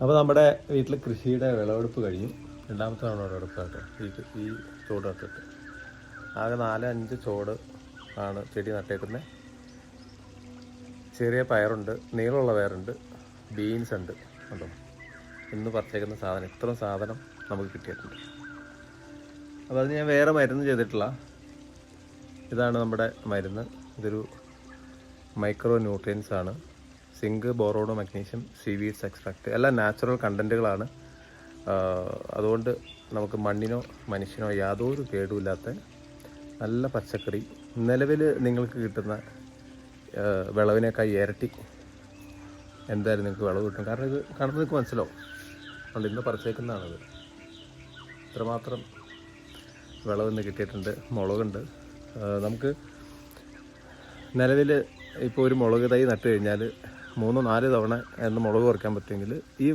അപ്പോൾ നമ്മുടെ വീട്ടിൽ കൃഷിയുടെ വിളവെടുപ്പ് കഴിഞ്ഞു. രണ്ടാമത്തെ തവണ വിളവെടുപ്പായിട്ട് ഈ ചോട് നട്ടിട്ട് ആകെ 4-5 ചോട് ആണ് ചെടി നട്ടേക്കുന്നത്. ചെറിയ പയറുണ്ട്, നീളമുള്ള പയറുണ്ട്, ബീൻസ് ഉണ്ട്. കണ്ടോ, ഇന്ന് പറിച്ചേക്കുന്ന സാധനം, ഇത്രയും സാധനം നമുക്ക് കിട്ടിയിട്ടുണ്ട്. അപ്പോൾ അത് ഞാൻ വേറെ മരുന്ന് ചെയ്തിട്ടില്ല. ഇതാണ് നമ്മുടെ മരുന്ന്. ഇതൊരു മൈക്രോ ന്യൂട്രിയൻസ് ആണ്. Zinc, boron, magnesium, seaweeds extract എല്ലാം നാച്ചുറൽ കണ്ടൻറ്റുകളാണ്. അതുകൊണ്ട് നമുക്ക് മണ്ണിനോ മനുഷ്യനോ യാതൊരു കേടുമില്ലാത്ത നല്ല പച്ചക്കറി നിലവിൽ നിങ്ങൾക്ക് കിട്ടുന്ന വിളവിനേക്കാൾ ഇരട്ടി എന്തായാലും നിങ്ങൾക്ക് വിളവ് കിട്ടും. കാരണം ഇത് കാണുമ്പോൾ നിങ്ങൾക്ക് മനസ്സിലാവും. അതുകൊണ്ട് ഇന്ന് പറിച്ചേക്കുന്നതാണത്. ഇത്രമാത്രം വിളവ് ഇന്ന് കിട്ടിയിട്ടുണ്ട്. മുളകുണ്ട്. നമുക്ക് നിലവിൽ ഇപ്പോൾ ഒരു മുളക് തൈ നട്ട് കഴിഞ്ഞാൽ 3-4 തവണ മുളക് കുറയ്ക്കാൻ പറ്റുമെങ്കിൽ ഈ